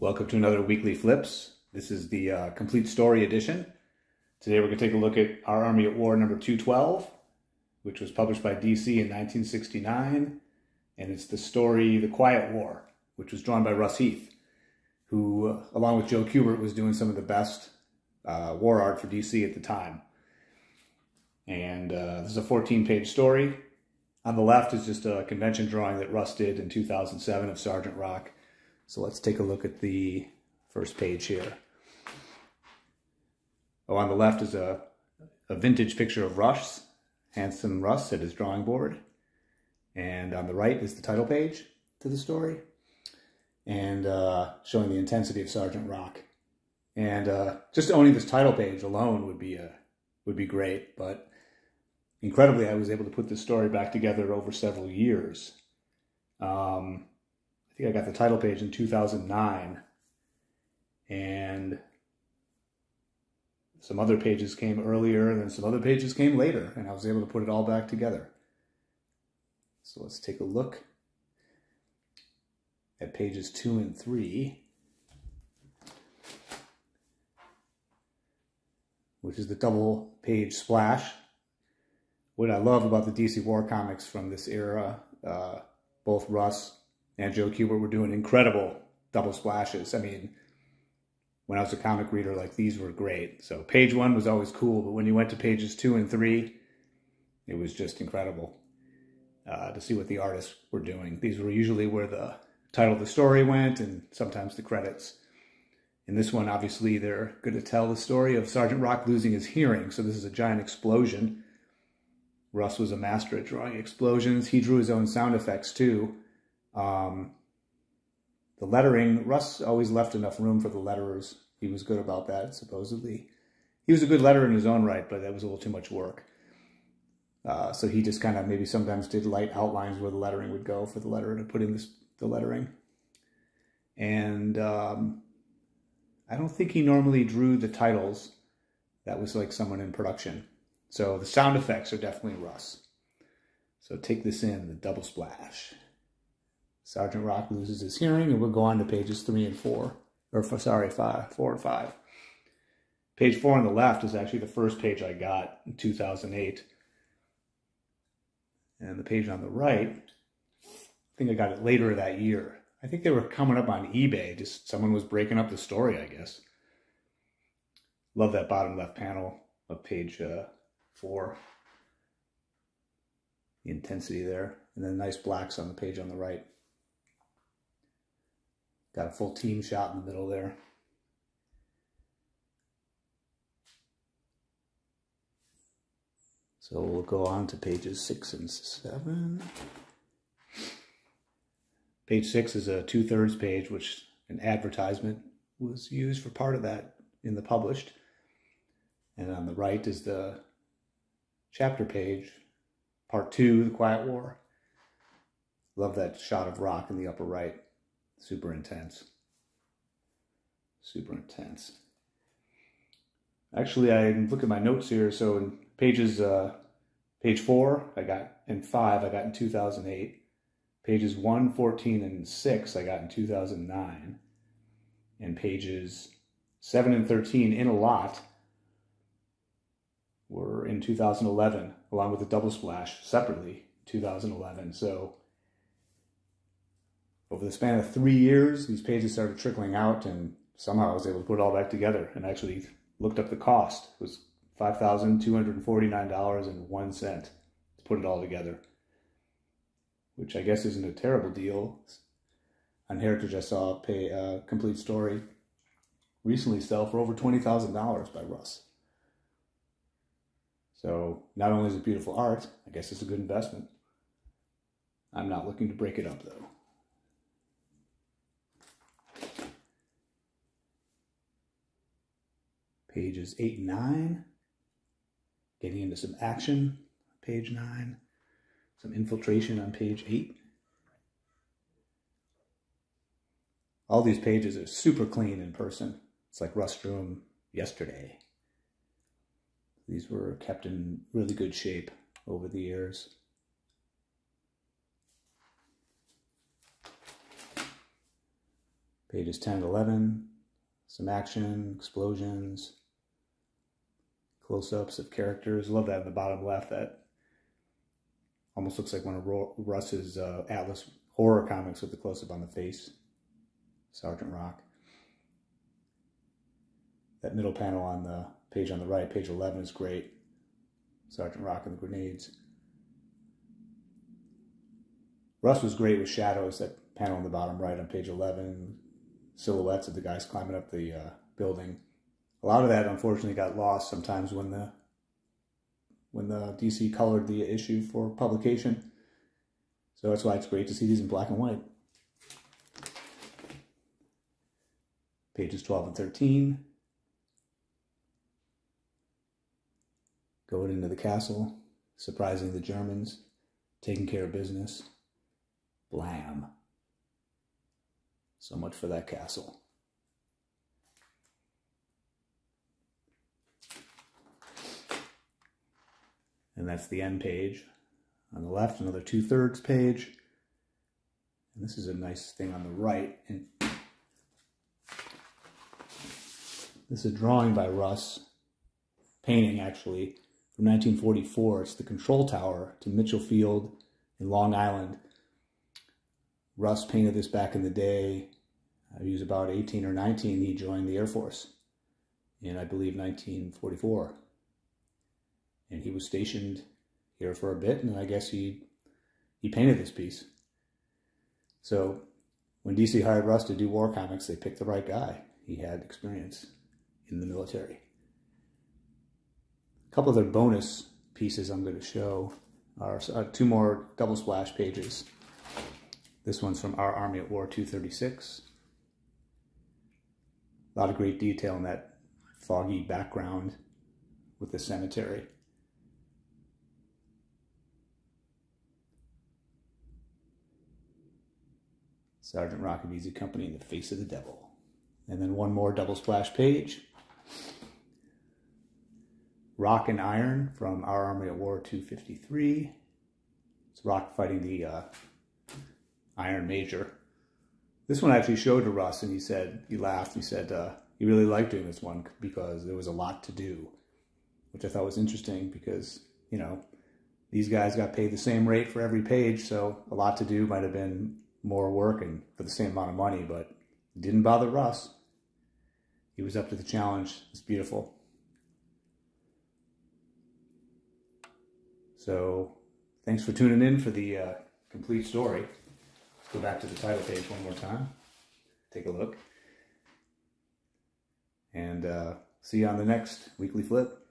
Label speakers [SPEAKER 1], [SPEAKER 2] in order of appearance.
[SPEAKER 1] Welcome to another Weekly Flips. This is the complete story edition. Today we're going to take a look at Our Army at War number 212, which was published by DC in 1969. And it's the story The Quiet War, which was drawn by Russ Heath, who, along with Joe Kubert, was doing some of the best war art for DC at the time. And this is a 14-page story. On the left is just a convention drawing that Russ did in 2007 of Sergeant Rock. So let's take a look at the first page here. Oh, on the left is a vintage picture of Russ, handsome Russ at his drawing board. And on the right is the title page to the story, and showing the intensity of Sergeant Rock. And just owning this title page alone would be great, but incredibly, I was able to put this story back together over several years. I think I got the title page in 2009, and some other pages came earlier, and then some other pages came later, and I was able to put it all back together. So let's take a look at pages 2 and 3, which is the double page splash. What I love about the DC War comics from this era, both Russ and Joe Kubert were doing incredible double splashes. I mean, when I was a comic reader, like, these were great. So page 1 was always cool, but when you went to pages 2 and 3, it was just incredible to see what the artists were doing. These were usually where the title of the story went, and sometimes the credits. In this one, obviously, they're going to tell the story of Sergeant Rock losing his hearing. So this is a giant explosion. Russ was a master at drawing explosions. He drew his own sound effects, too. The lettering, Russ always left enough room for the letterers. He was good about that, supposedly. He was a good letterer in his own right, but that was a little too much work. So he just kind of maybe sometimes did light outlines where the lettering would go for the letterer to put in the lettering. And I don't think he normally drew the titles. That was like someone in production. So the sound effects are definitely Russ. So take this in, the double splash. Sergeant Rock loses his hearing, and we'll go on to pages 3 and 4. Or, sorry, 4 and 5. Page 4 on the left is actually the first page I got in 2008. And the page on the right, I think I got it later that year. I think they were coming up on eBay. Just someone was breaking up the story, I guess. Love that bottom left panel of page 4. The intensity there. And then nice blacks on the page on the right. Got a full team shot in the middle there. So we'll go on to pages 6 and 7. Page 6 is a 2/3 page, which an advertisement was used for part of that in the published. And on the right is the chapter page, part 2, The Quiet War. Love that shot of Rock in the upper right. Super intense. Super intense. Actually, I look at my notes here. So in pages, page 4, I got, and 5, I got in 2008. Pages 1, 14, and 6, I got in 2009. And pages 7 and 13, in a lot, were in 2011, along with the double splash separately, 2011. So over the span of 3 years, these pages started trickling out, and somehow I was able to put it all back together, and actually looked up the cost. It was $5,249.01 to put it all together, which I guess isn't a terrible deal. On Heritage, I saw a complete story recently sell for over $20,000 by Russ. So not only is it beautiful art, I guess it's a good investment. I'm not looking to break it up, though. Pages 8 and 9, getting into some action, page 9, some infiltration on page 8. All these pages are super clean in person. It's like Russ drew them yesterday. These were kept in really good shape over the years. Pages 10 and 11, some action, explosions, close-ups of characters. Love that in the bottom left. That almost looks like one of Russ's Atlas horror comics with the close-up on the face. Sergeant Rock. That middle panel on the page on the right, page 11, is great. Sergeant Rock and the grenades. Russ was great with shadows. That panel on the bottom right on page 11, silhouettes of the guys climbing up the building. A lot of that, unfortunately, got lost sometimes when the DC colored the issue for publication. So that's why it's great to see these in black and white. Pages 12 and 13. Going into the castle, surprising the Germans, taking care of business. Blam. So much for that castle. And that's the end page. On the left, another 2/3 page. And this is a nice thing on the right. And this is a drawing by Russ, painting actually, from 1944. It's the control tower to Mitchell Field in Long Island. Russ painted this back in the day. He was about 18 or 19. He joined the Air Force in, I believe, 1944. And he was stationed here for a bit, and I guess he painted this piece. So when DC hired Russ to do war comics, they picked the right guy. He had experience in the military. A couple of their bonus pieces I'm going to show are 2 more double splash pages. This one's from Our Army at War 236. A lot of great detail in that foggy background with the cemetery. Sergeant Rock of Easy Company in the Face of the Devil. And then one more double splash page. Rock and Iron from Our Army at War 253. It's Rock fighting the Iron Major. This one I actually showed to Russ, and he said, he laughed, he said he really liked doing this one because there was a lot to do, which I thought was interesting because, you know, these guys got paid the same rate for every page, so a lot to do might have been more work and for the same amount of money, but it didn't bother Russ. He was up to the challenge. It's beautiful. So thanks for tuning in for the complete story. Let's go back to the title page one more time. Take a look. And see you on the next Weekly Flip.